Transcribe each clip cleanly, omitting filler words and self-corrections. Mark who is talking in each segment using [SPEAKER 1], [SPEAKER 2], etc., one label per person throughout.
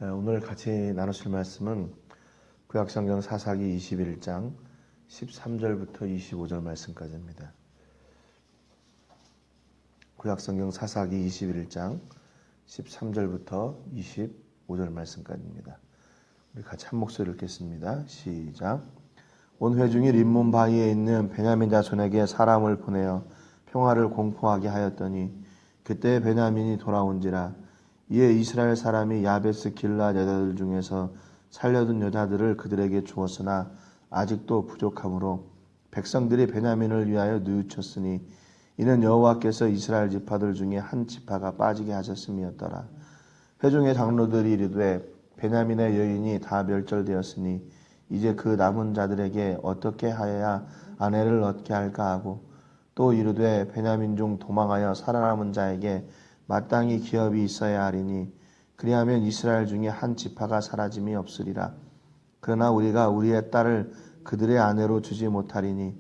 [SPEAKER 1] 오늘 같이 나누실 말씀은 구약성경 사사기 21장 13절부터 25절 말씀까지입니다. 구약성경 사사기 21장 13절부터 25절 말씀까지입니다. 우리 같이 한 목소리 읽겠습니다. 시작. 온 회중이 림몬 바위에 있는 베냐민 자손에게 사람을 보내어 평화를 공포하게 하였더니 그때 베냐민이 돌아온지라. 이에 이스라엘 사람이 야베스 길앗 여자들 중에서 살려둔 여자들을 그들에게 주었으나 아직도 부족하므로 백성들이 베냐민을 위하여 뉘우쳤으니 이는 여호와께서 이스라엘 지파들 중에 한 지파가 빠지게 하셨음이었더라. 회중의 장로들이 이르되 베냐민의 여인이 다 멸절되었으니 이제 그 남은 자들에게 어떻게 하여야 아내를 얻게 할까 하고 또 이르되 베냐민 중 도망하여 살아남은 자에게 마땅히 기업이 있어야 하리니 그리하면 이스라엘 중에 한 지파가 사라짐이 없으리라. 그러나 우리가 우리의 딸을 그들의 아내로 주지 못하리니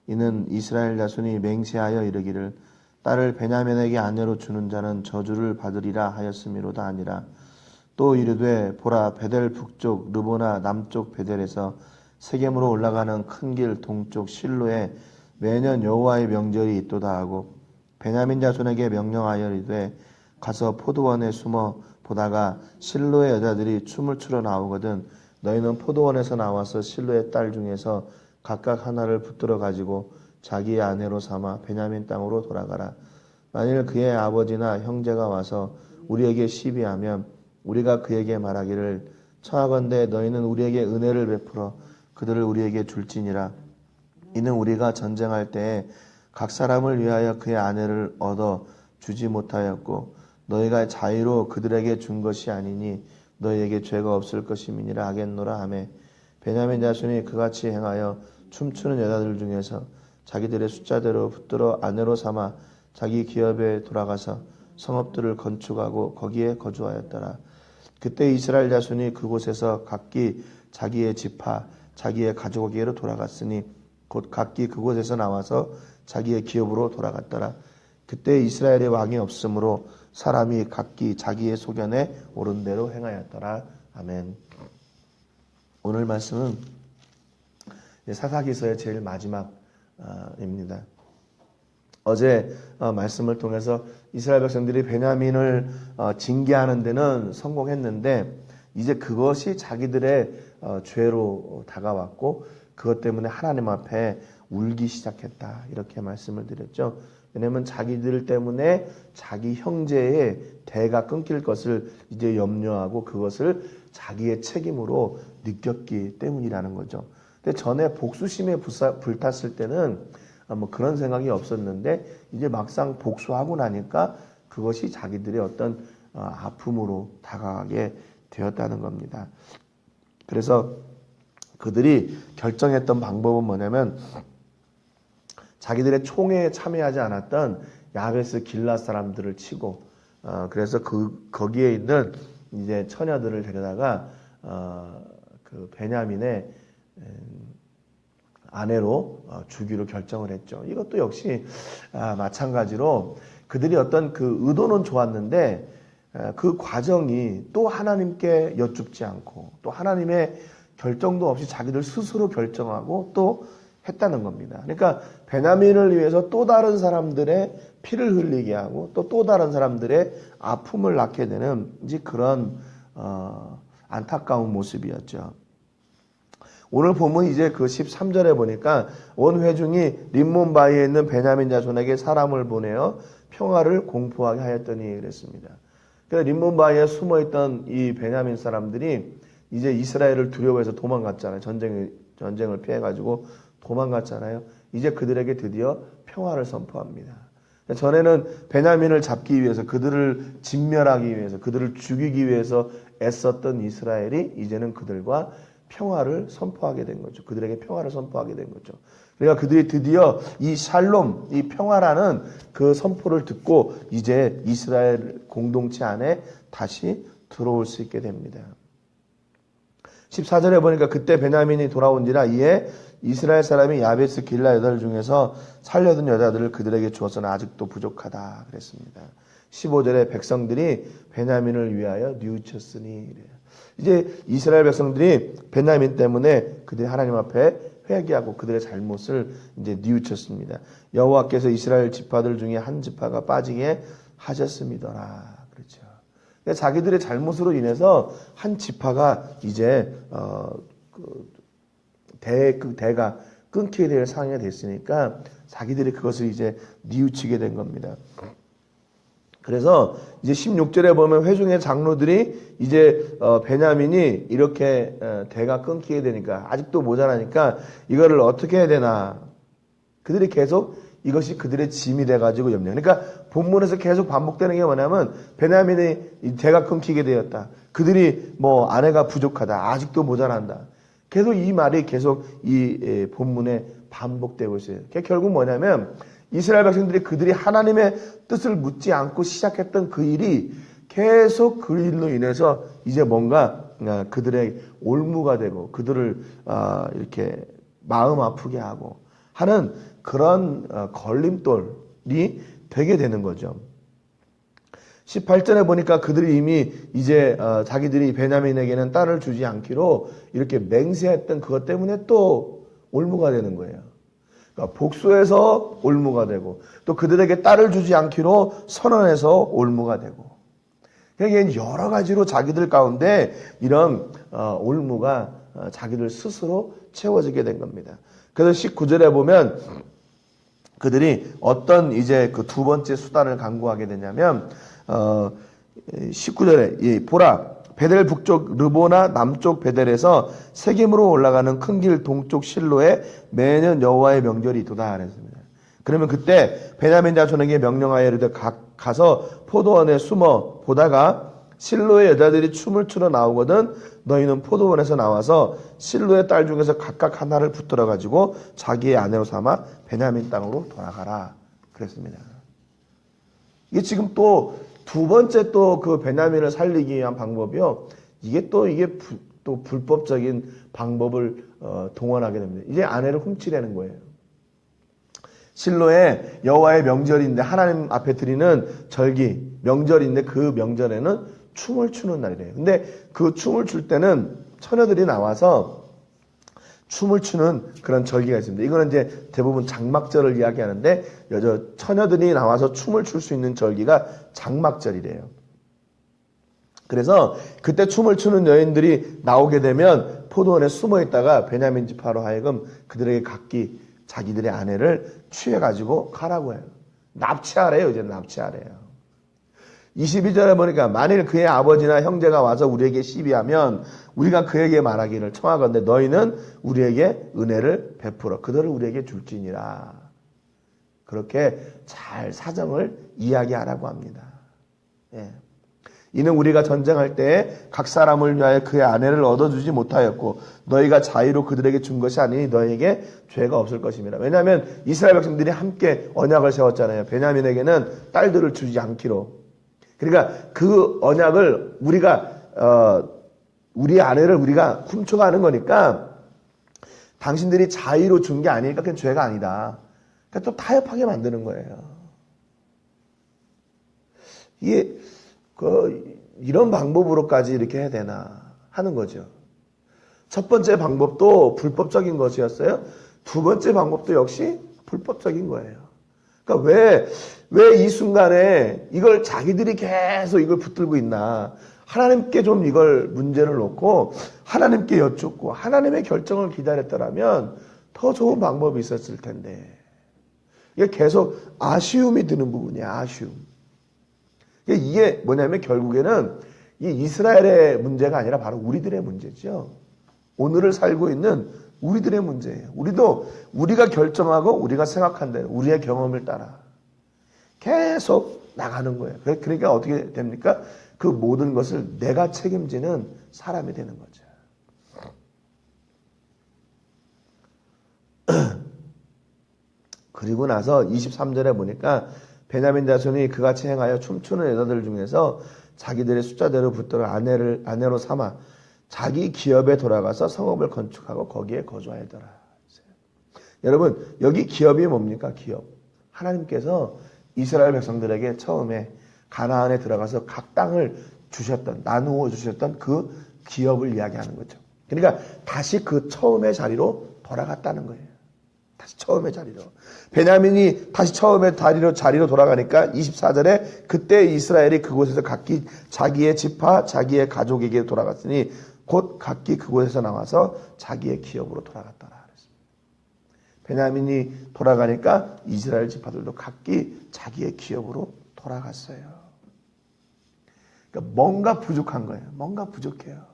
[SPEAKER 1] 이는 이스라엘 자손이 맹세하여 이르기를 딸을 베냐민에게 아내로 주는 자는 저주를 받으리라 하였음이로다 아니라. 또 이르되 보라 베델 북쪽 르보나 남쪽 베델에서 세겜으로 올라가는 큰 길 동쪽 실로에 매년 여호와의 명절이 있도다 하고 베냐민 자손에게 명령하여 이르되 가서 포도원에 숨어 보다가 실로의 여자들이 춤을 추러 나오거든 너희는 포도원에서 나와서 실로의 딸 중에서 각각 하나를 붙들어 가지고 자기의 아내로 삼아 베냐민 땅으로 돌아가라. 만일 그의 아버지나 형제가 와서 우리에게 시비하면 우리가 그에게 말하기를 청하건대 너희는 우리에게 은혜를 베풀어 그들을 우리에게 줄지니라. 이는 우리가 전쟁할 때에 각 사람을 위하여 그의 아내를 얻어 주지 못하였고 너희가 자의로 그들에게 준 것이 아니니 너희에게 죄가 없을 것임이니라 하겠노라 하매 베냐민 자손이 그같이 행하여 춤추는 여자들 중에서 자기들의 숫자대로 붙들어 아내로 삼아 자기 기업에 돌아가서 성읍들을 건축하고 거기에 거주하였더라. 그때 이스라엘 자손이 그곳에서 각기 자기의 지파 자기의 가족에게로 돌아갔으니 곧 각기 그곳에서 나와서 자기의 기업으로 돌아갔더라. 그때 이스라엘의 왕이 없으므로 사람이 각기 자기의 소견에 옳은 대로 행하였더라. 아멘. 오늘 말씀은 사사기서의 제일 마지막입니다. 어제 말씀을 통해서 이스라엘 백성들이 베냐민을 징계하는 데는 성공했는데 이제 그것이 자기들의 죄로 다가왔고 그것 때문에 하나님 앞에 울기 시작했다. 이렇게 말씀을 드렸죠. 왜냐하면 자기들 때문에 자기 형제의 대가 끊길 것을 이제 염려하고 그것을 자기의 책임으로 느꼈기 때문이라는 거죠. 근데 전에 복수심에 불탔을 때는 뭐 그런 생각이 없었는데 이제 막상 복수하고 나니까 그것이 자기들의 어떤 아픔으로 다가가게 되었다는 겁니다. 그래서 그들이 결정했던 방법은 뭐냐면 자기들의 총회에 참여하지 않았던 야베스 길앗 사람들을 치고 그래서 거기에 있는 이제 처녀들을 데려다가 그 베냐민의 아내로 주기로 결정을 했죠. 이것도 역시 마찬가지로 그들이 어떤 그 의도는 좋았는데 그 과정이 또 하나님께 여쭙지 않고 또 하나님의 결정도 없이 자기들 스스로 결정하고 또 했다는 겁니다. 그러니까 베냐민을 위해서 또 다른 사람들의 피를 흘리게 하고 또 다른 사람들의 아픔을 낳게 되는 이제 그런 안타까운 모습이었죠. 오늘 보면 이제 그 13절에 보니까 온 회중이 림몬 바위에 있는 베냐민 자손에게 사람을 보내어 평화를 공포하게 하였더니 그랬습니다. 그래서 림몬 바위에 숨어있던 이 베냐민 사람들이 이제 이스라엘을 두려워해서 도망갔잖아요. 전쟁을 피해가지고 도망갔잖아요. 이제 그들에게 드디어 평화를 선포합니다. 전에는 베냐민을 잡기 위해서 그들을 진멸하기 위해서 그들을 죽이기 위해서 애썼던 이스라엘이 이제는 그들과 평화를 선포하게 된 거죠. 그들에게 평화를 선포하게 된 거죠. 그러니까 그들이 드디어 이 샬롬, 이 평화라는 그 선포를 듣고 이제 이스라엘 공동체 안에 다시 들어올 수 있게 됩니다. 14절에 보니까 그때 베냐민이 돌아온지라. 이에 이스라엘 사람이 야베스 길앗 여자들 중에서 살려둔 여자들을 그들에게 주었으나 아직도 부족하다 그랬습니다. 15절에 백성들이 베냐민을 위하여 뉘우쳤으니. 이제 이스라엘 백성들이 베냐민 때문에 그들이 하나님 앞에 회개하고 그들의 잘못을 이제 뉘우쳤습니다. 여호와께서 이스라엘 지파들 중에 한 지파가 빠지게 하셨음이더라. 그렇죠. 그러니까 자기들의 잘못으로 인해서 한 지파가 이제 그 대가 끊기게 될 상황이 됐으니까 자기들이 그것을 이제 뉘우치게 된 겁니다. 그래서 이제 16절에 보면 회중의 장로들이 이제 베냐민이 이렇게 대가 끊기게 되니까 아직도 모자라니까 이거를 어떻게 해야 되나. 그들이 계속 이것이 그들의 짐이 돼가지고 염려. 그러니까 본문에서 계속 반복되는 게 뭐냐면 베냐민이 대가 끊기게 되었다. 그들이 뭐 아내가 부족하다. 아직도 모자란다. 계속 이 말이 계속 이 본문에 반복되고 있어요. 결국 뭐냐면 이스라엘 백성들이 그들이 하나님의 뜻을 묻지 않고 시작했던 그 일이 계속 그 일로 인해서 이제 뭔가 그들의 올무가 되고 그들을 이렇게 마음 아프게 하고 하는 그런 걸림돌이 되게 되는 거죠. 18절에 보니까 그들이 이미 이제 자기들이 베냐민에게는 딸을 주지 않기로 이렇게 맹세했던 그것 때문에 또 올무가 되는 거예요. 그러니까 복수해서 올무가 되고 또 그들에게 딸을 주지 않기로 선언해서 올무가 되고 그러니까 여러 가지로 자기들 가운데 이런 올무가 자기들 스스로 채워지게 된 겁니다. 그래서 19절에 보면 그들이 어떤 이제 그 두 번째 수단을 강구하게 되냐면 19절에 보라 베델 북쪽 르보나 남쪽 베델에서 세겜으로 올라가는 큰 길 동쪽 실로에 매년 여호와의 명절이 있도다 그랬습니다. 그러면 그때 베냐민 자손에게 명령하여 이르되 가서 포도원에 숨어 보다가 실로의 여자들이 춤을 추러 나오거든 너희는 포도원에서 나와서 실로의 딸 중에서 각각 하나를 붙들어 가지고 자기의 아내로 삼아 베냐민 땅으로 돌아가라 그랬습니다. 이게 지금 또 두 번째 또 그 베냐민을 살리기 위한 방법이요. 이게 또 불법적인 방법을 동원하게 됩니다. 이제 아내를 훔치려는 거예요. 실로에 여호와의 명절인데 하나님 앞에 드리는 절기 명절인데 그 명절에는 춤을 추는 날이래요. 근데 그 춤을 출 때는 처녀들이 나와서 춤을 추는 그런 절기가 있습니다. 이거는 이제 대부분 장막절을 이야기하는데 처녀들이 나와서 춤을 출 수 있는 절기가 장막절이래요. 그래서 그때 춤을 추는 여인들이 나오게 되면 포도원에 숨어 있다가 베냐민 지파로 하여금 그들에게 각기 자기들의 아내를 취해가지고 가라고 해요. 납치하래요. 이제 납치하래요. 22절에 보니까 만일 그의 아버지나 형제가 와서 우리에게 시비하면 우리가 그에게 말하기를 청하건대 너희는 우리에게 은혜를 베풀어 그들을 우리에게 줄지니라. 그렇게 잘 사정을 이야기하라고 합니다. 예. 이는 우리가 전쟁할 때에 각 사람을 위하여 그의 아내를 얻어주지 못하였고 너희가 자의로 그들에게 준 것이 아니니 너희에게 죄가 없을 것입니다. 왜냐하면 이스라엘 백성들이 함께 언약을 세웠잖아요. 베냐민에게는 딸들을 주지 않기로. 그러니까 그 언약을 우리 아내를 우리가 훔쳐가는 거니까 당신들이 자의로 준 게 아니니까 그게 죄가 아니다. 그러니까 또 타협하게 만드는 거예요. 이게 이런 방법으로까지 이렇게 해야 되나 하는 거죠. 첫 번째 방법도 불법적인 것이었어요. 두 번째 방법도 역시 불법적인 거예요. 그러니까 왜 이 순간에 이걸 자기들이 계속 이걸 붙들고 있나. 하나님께 좀 이걸 문제를 놓고 하나님께 여쭙고 하나님의 결정을 기다렸더라면 더 좋은 방법이 있었을 텐데. 이게 계속 아쉬움이 드는 부분이야. 아쉬움. 이게 뭐냐면 결국에는 이 이스라엘의 문제가 아니라 바로 우리들의 문제죠. 오늘을 살고 있는 우리들의 문제예요. 우리가 결정하고 우리가 생각한 대로 우리의 경험을 따라 계속 나가는 거예요. 그러니까 어떻게 됩니까? 그 모든 것을 내가 책임지는 사람이 되는 거죠. 그리고 나서 23절에 보니까 베냐민 자손이 그같이 행하여 춤추는 여자들 중에서 자기들의 숫자대로 붙들어 아내로 삼아 자기 기업에 돌아가서 성읍을 건축하고 거기에 거주하더라. 여러분 여기 기업이 뭡니까? 기업. 하나님께서 이스라엘 백성들에게 처음에 가나안에 들어가서 각 땅을 주셨던 나누어 주셨던 그 기업을 이야기하는 거죠. 그러니까 다시 그 처음의 자리로 돌아갔다는 거예요. 다시 처음의 자리로. 베냐민이 다시 처음의 자리로 돌아가니까 24절에 그때 이스라엘이 그곳에서 각기 자기의 지파, 자기의 가족에게 돌아갔으니 곧 각기 그곳에서 나와서 자기의 기업으로 돌아갔더라. 베냐민이 돌아가니까 이스라엘 지파들도 각기 자기의 기업으로 돌아갔어요. 그러니까 뭔가 부족한 거예요. 뭔가 부족해요.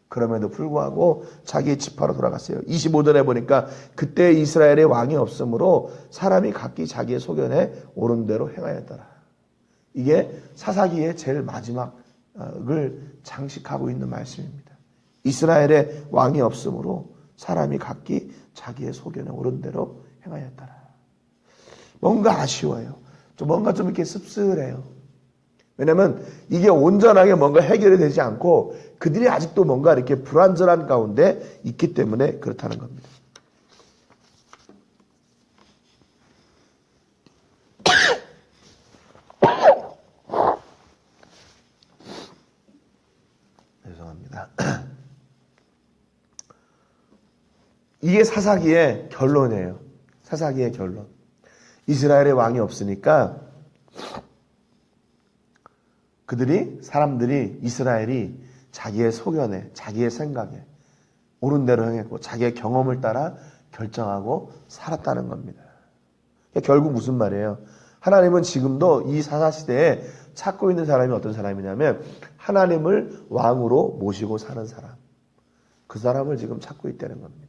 [SPEAKER 1] 그럼에도 불구하고 자기의 지파로 돌아갔어요. 25절에 보니까 그때 이스라엘의 왕이 없으므로 사람이 각기 자기의 소견에 옳은 대로 행하였더라. 이게 사사기의 제일 마지막을 장식하고 있는 말씀입니다. 이스라엘의 왕이 없으므로 사람이 각기 자기의 소견에 옳은 대로 행하였더라. 뭔가 아쉬워요. 뭔가 좀 이렇게 씁쓸해요. 왜냐하면 이게 온전하게 뭔가 해결이 되지 않고 그들이 아직도 뭔가 이렇게 불완전한 가운데 있기 때문에 그렇다는 겁니다. 죄송합니다. 이게 사사기의 결론이에요. 사사기의 결론. 이스라엘의 왕이 없으니까 이스라엘이 자기의 소견에, 자기의 생각에 옳은 대로 행했고 자기의 경험을 따라 결정하고 살았다는 겁니다. 결국 무슨 말이에요? 하나님은 지금도 이 사사시대에 찾고 있는 사람이 어떤 사람이냐면 하나님을 왕으로 모시고 사는 사람. 그 사람을 지금 찾고 있다는 겁니다.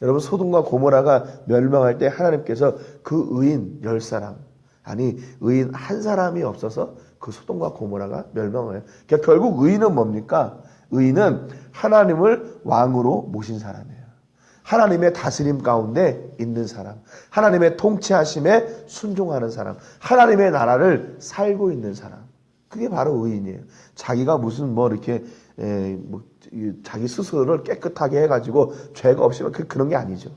[SPEAKER 1] 여러분 소돔과 고모라가 멸망할 때 하나님께서 그 의인 10사람, 아니 의인 한 사람이 없어서 그 소돔과 고모라가 멸망해요. 그러니까 결국 의인은 뭡니까? 의인은 하나님을 왕으로 모신 사람이에요. 하나님의 다스림 가운데 있는 사람, 하나님의 통치하심에 순종하는 사람, 하나님의 나라를 살고 있는 사람. 그게 바로 의인이에요. 자기가 무슨 이렇게 자기 스스로를 깨끗하게 해가지고 죄가 없으면 그런 게 아니죠.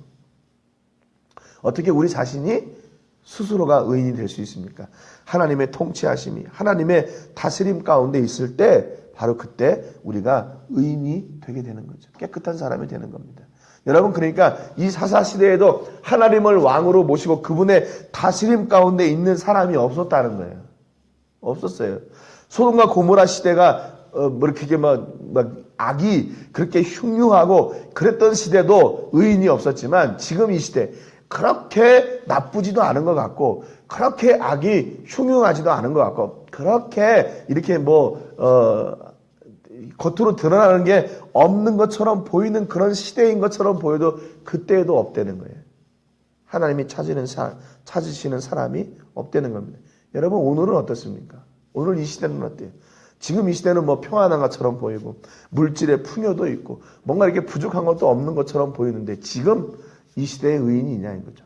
[SPEAKER 1] 어떻게 우리 자신이 스스로가 의인이 될 수 있습니까? 하나님의 통치하심이, 하나님의 다스림 가운데 있을 때 바로 그때 우리가 의인이 되게 되는 거죠. 깨끗한 사람이 되는 겁니다. 여러분 그러니까 이 사사시대에도 하나님을 왕으로 모시고 그분의 다스림 가운데 있는 사람이 없었다는 거예요. 없었어요. 소돔과 고모라 시대가 이렇게 막 악이 그렇게 흉흉하고 그랬던 시대도 의인이 없었지만 지금 이 시대 그렇게 나쁘지도 않은 것 같고 그렇게 악이 흉흉하지도 않은 것 같고 그렇게 이렇게 겉으로 드러나는 게 없는 것처럼 보이는 그런 시대인 것처럼 보여도 그때에도 없다는 거예요. 하나님이 찾으시는 사람이 없다는 겁니다. 여러분 오늘은 어떻습니까? 오늘 이 시대는 어때요? 지금 이 시대는 평안한 것처럼 보이고 물질의 풍요도 있고 뭔가 이렇게 부족한 것도 없는 것처럼 보이는데 지금 이 시대에 의인이 있냐는 거죠.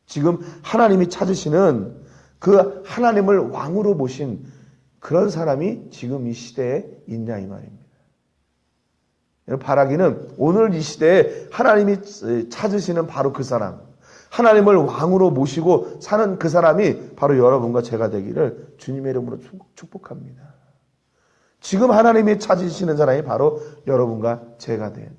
[SPEAKER 1] 지금 하나님이 찾으시는 그 하나님을 왕으로 모신 그런 사람이 지금 이 시대에 있냐 이 말입니다. 바라기는 오늘 이 시대에 하나님이 찾으시는 바로 그 사람, 하나님을 왕으로 모시고 사는 그 사람이 바로 여러분과 제가 되기를 주님의 이름으로 축복합니다. 지금 하나님이 찾으시는 사람이 바로 여러분과 제가 돼야 돼요.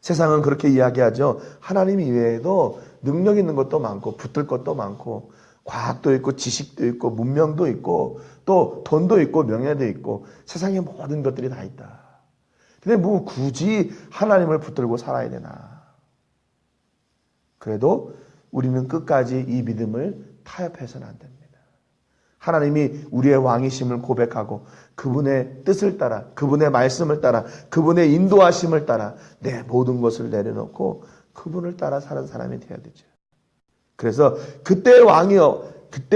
[SPEAKER 1] 세상은 그렇게 이야기하죠. 하나님 이외에도 능력 있는 것도 많고 붙들 것도 많고 과학도 있고 지식도 있고 문명도 있고 또 돈도 있고 명예도 있고 세상에 모든 것들이 다 있다. 근데 굳이 하나님을 붙들고 살아야 되나? 그래도 우리는 끝까지 이 믿음을 타협해서는 안 됩니다. 하나님이 우리의 왕이심을 고백하고 그분의 뜻을 따라 그분의 말씀을 따라 그분의 인도하심을 따라 내 모든 것을 내려놓고 그분을 따라 사는 사람이 되어야 되죠. 그래서 그때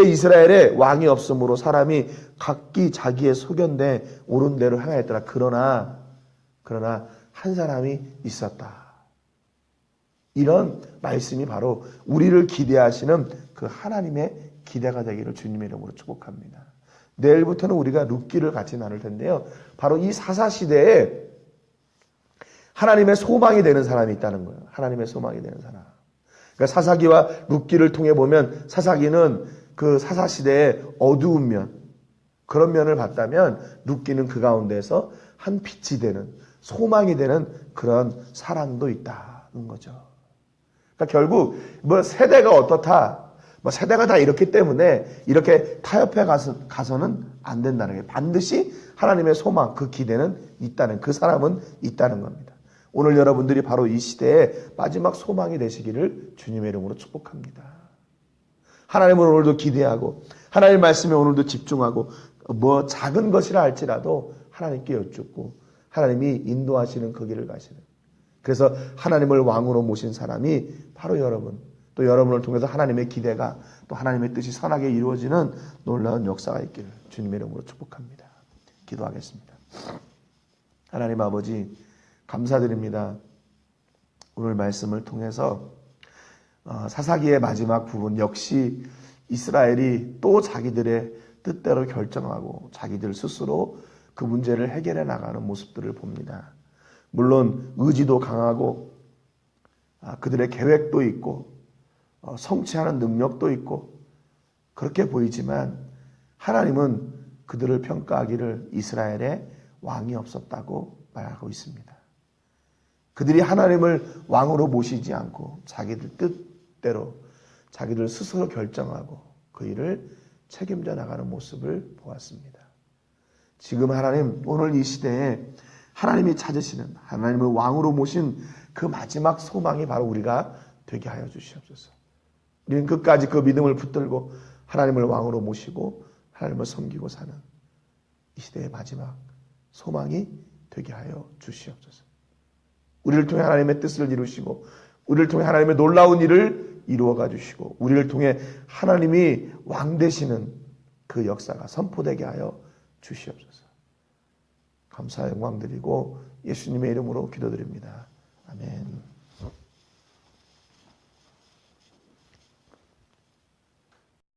[SPEAKER 1] 이스라엘에 왕이 없으므로 사람이 각기 자기의 소견대 옳은 대로 행하였더라. 그러나 한 사람이 있었다. 이런 말씀이 바로 우리를 기대하시는 그 하나님의 기대가 되기를 주님의 이름으로 축복합니다. 내일부터는 우리가 룻기를 같이 나눌 텐데요. 바로 이 사사시대에 하나님의 소망이 되는 사람이 있다는 거예요. 하나님의 소망이 되는 사람. 그러니까 사사기와 룻기를 통해 보면 사사기는 그 사사시대의 어두운 면, 그런 면을 봤다면 룻기는 그 가운데서 한 빛이 되는, 소망이 되는 그런 사랑도 있다는 거죠. 그러니까 결국 뭐 세대가 어떻다, 뭐 세대가 다 이렇기 때문에 이렇게 타협해 가서는 안 된다는 게, 반드시 하나님의 소망, 그 기대는 있다는, 그 사람은 있다는 겁니다. 오늘 여러분들이 바로 이 시대의 마지막 소망이 되시기를 주님의 이름으로 축복합니다. 하나님을 오늘도 기대하고 하나님 말씀에 오늘도 집중하고, 뭐 작은 것이라 할지라도 하나님께 여쭙고 하나님이 인도하시는 그 길을 가시는, 그래서 하나님을 왕으로 모신 사람이 바로 여러분, 또 여러분을 통해서 하나님의 기대가, 또 하나님의 뜻이 선하게 이루어지는 놀라운 역사가 있기를 주님의 이름으로 축복합니다. 기도하겠습니다. 하나님 아버지, 감사드립니다. 오늘 말씀을 통해서 사사기의 마지막 부분, 역시 이스라엘이 또 자기들의 뜻대로 결정하고 자기들 스스로 그 문제를 해결해 나가는 모습들을 봅니다. 물론 의지도 강하고 그들의 계획도 있고 성취하는 능력도 있고 그렇게 보이지만, 하나님은 그들을 평가하기를 이스라엘에 왕이 없었다고 말하고 있습니다. 그들이 하나님을 왕으로 모시지 않고 자기들 뜻대로 자기들 스스로 결정하고 그 일을 책임져 나가는 모습을 보았습니다. 지금 하나님, 오늘 이 시대에 하나님이 찾으시는, 하나님을 왕으로 모신 그 마지막 소망이 바로 우리가 되게 하여 주시옵소서. 우리는 끝까지 그 믿음을 붙들고 하나님을 왕으로 모시고 하나님을 섬기고 사는 이 시대의 마지막 소망이 되게 하여 주시옵소서. 우리를 통해 하나님의 뜻을 이루시고 우리를 통해 하나님의 놀라운 일을 이루어가 주시고 우리를 통해 하나님이 왕 되시는 그 역사가 선포되게 하여 주시옵소서. 감사 영광 드리고 예수님의 이름으로 기도드립니다. 아멘.